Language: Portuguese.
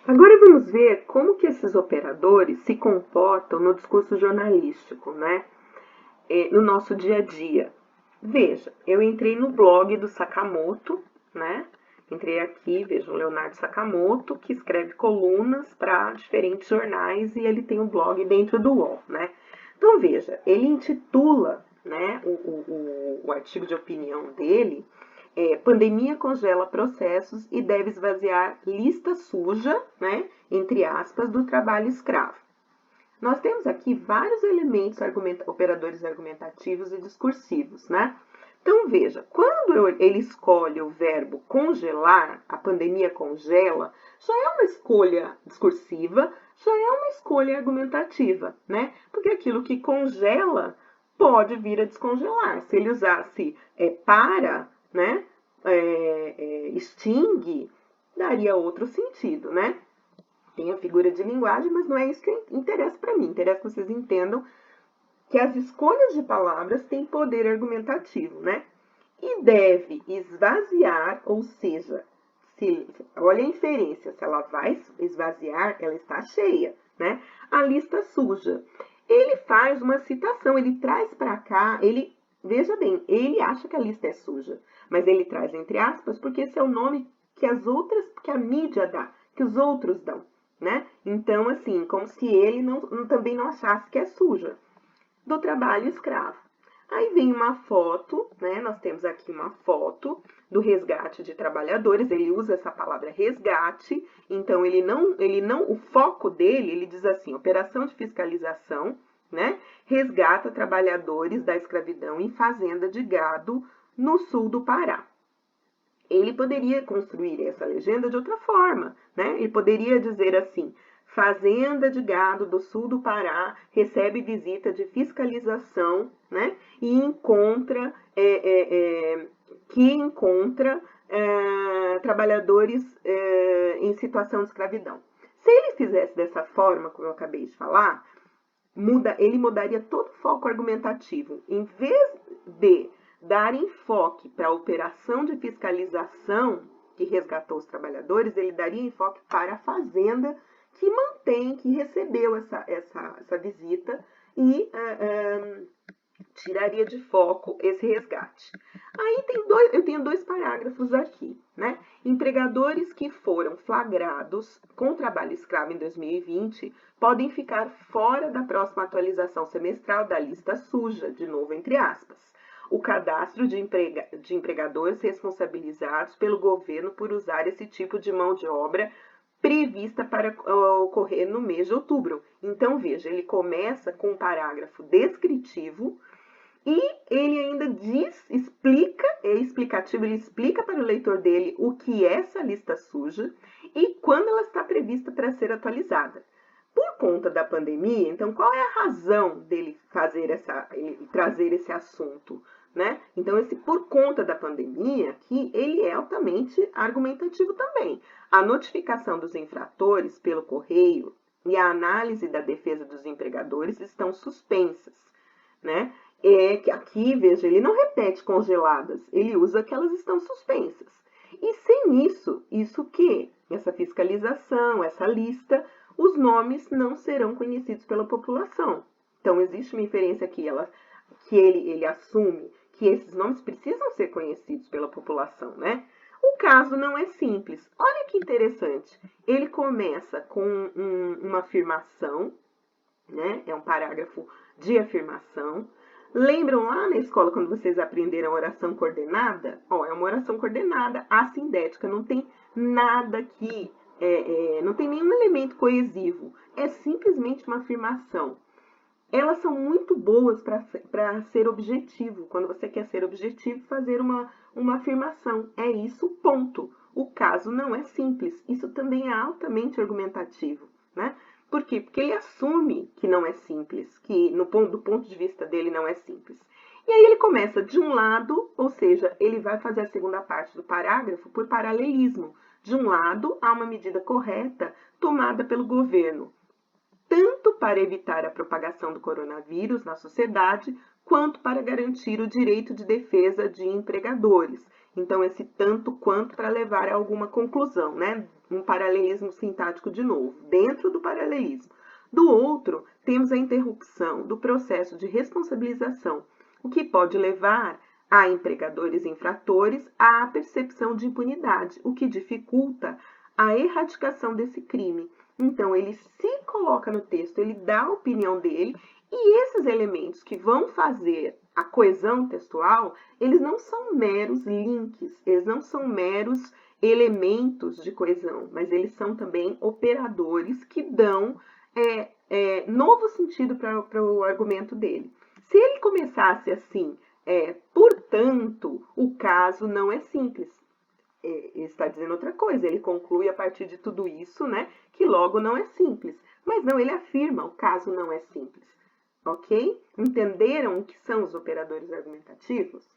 Agora vamos ver como que esses operadores se comportam no discurso jornalístico, né? No nosso dia a dia. Veja, eu entrei no blog do Sakamoto, né? Entrei aqui, veja, o Leonardo Sakamoto, que escreve colunas para diferentes jornais e ele tem um blog dentro do UOL, né? Então, veja, ele intitula, né, o artigo de opinião dele, Pandemia congela processos e deve esvaziar lista suja, né, entre aspas, do trabalho escravo. Nós temos aqui vários elementos operadores argumentativos e discursivos, né? Então, veja, quando ele escolhe o verbo congelar, a pandemia congela, já é uma escolha discursiva, já é uma escolha argumentativa, né? Porque aquilo que congela pode vir a descongelar. Se ele usasse para, né, extingue, daria outro sentido, né? Tem a figura de linguagem, mas não é isso que interessa para mim. Interessa que vocês entendam que as escolhas de palavras têm poder argumentativo, né? E deve esvaziar, ou seja, olha a inferência, se ela vai esvaziar, ela está cheia, né? A lista suja. Ele faz uma citação, ele traz para cá, veja bem, ele acha que a lista é suja, mas ele traz entre aspas, porque esse é o nome que que a mídia dá, que os outros dão, né? Então, assim, como se ele também não achasse que é suja, do trabalho escravo. Aí vem uma foto, né? Nós temos aqui uma foto do resgate de trabalhadores. Ele usa essa palavra resgate, então o foco dele, ele diz assim, operação de fiscalização, né? Resgata trabalhadores da escravidão em fazenda de gado no sul do Pará. Ele poderia construir essa legenda de outra forma, né? Ele poderia dizer assim: Fazenda de gado do sul do Pará recebe visita de fiscalização, né? E encontra trabalhadores em situação de escravidão. Se ele fizesse dessa forma, como eu acabei de falar, ele mudaria todo o foco argumentativo. Em vez de dar enfoque para a operação de fiscalização que resgatou os trabalhadores, ele daria enfoque para a fazenda que recebeu essa visita e tiraria de foco esse resgate. Aí eu tenho dois parágrafos aqui, né? Empregadores que foram flagrados com trabalho escravo em 2020 podem ficar fora da próxima atualização semestral da lista suja, de novo entre aspas. O cadastro de empregadores responsabilizados pelo governo por usar esse tipo de mão de obra prevista para ocorrer no mês de outubro. Então, veja, ele começa com um parágrafo descritivo e ele ainda é explicativo, ele explica para o leitor dele o que é essa lista suja e quando ela está prevista para ser atualizada. Por conta da pandemia, então, qual é a razão dele trazer esse assunto? Né? Então, por conta da pandemia, que ele é altamente argumentativo também. A notificação dos infratores pelo correio e a análise da defesa dos empregadores estão suspensas. Né? Que aqui, veja, ele não repete congeladas, ele usa que elas estão suspensas. E sem isso que? Essa fiscalização, essa lista, os nomes não serão conhecidos pela população. Então, existe uma inferência aqui, que ele assume que esses nomes precisam ser conhecidos pela população, né? O caso não é simples. Olha que interessante. Ele começa com uma afirmação, né? É um parágrafo de afirmação. Lembram lá na escola quando vocês aprenderam a oração coordenada? É uma oração coordenada, assindética, não tem nada aqui, não tem nenhum elemento coesivo. É simplesmente uma afirmação. Elas são muito boas para ser objetivo. Quando você quer ser objetivo, fazer uma afirmação. É isso, ponto. O caso não é simples. Isso também é altamente argumentativo, né? Por quê? Porque ele assume que não é simples, que do ponto de vista dele não é simples. E aí ele começa de um lado, ou seja, ele vai fazer a segunda parte do parágrafo por paralelismo. De um lado, há uma medida correta tomada pelo governo, tanto para evitar a propagação do coronavírus na sociedade, quanto para garantir o direito de defesa de empregadores. Então, esse tanto quanto para levar a alguma conclusão, né? um paralelismo sintático de novo, dentro do paralelismo. Do outro, temos a interrupção do processo de responsabilização, o que pode levar a empregadores infratores à percepção de impunidade, o que dificulta a erradicação desse crime. Então, ele se coloca no texto, ele dá a opinião dele, e esses elementos que vão fazer a coesão textual, eles não são meros links, eles não são meros elementos de coesão, mas eles são também operadores que dão novo sentido para o argumento dele. Se ele começasse assim, portanto, o caso não é simples. Ele está dizendo outra coisa, ele conclui a partir de tudo isso, né, que logo não é simples. Mas não, ele afirma, o caso não é simples. Ok? Entenderam o que são os operadores argumentativos?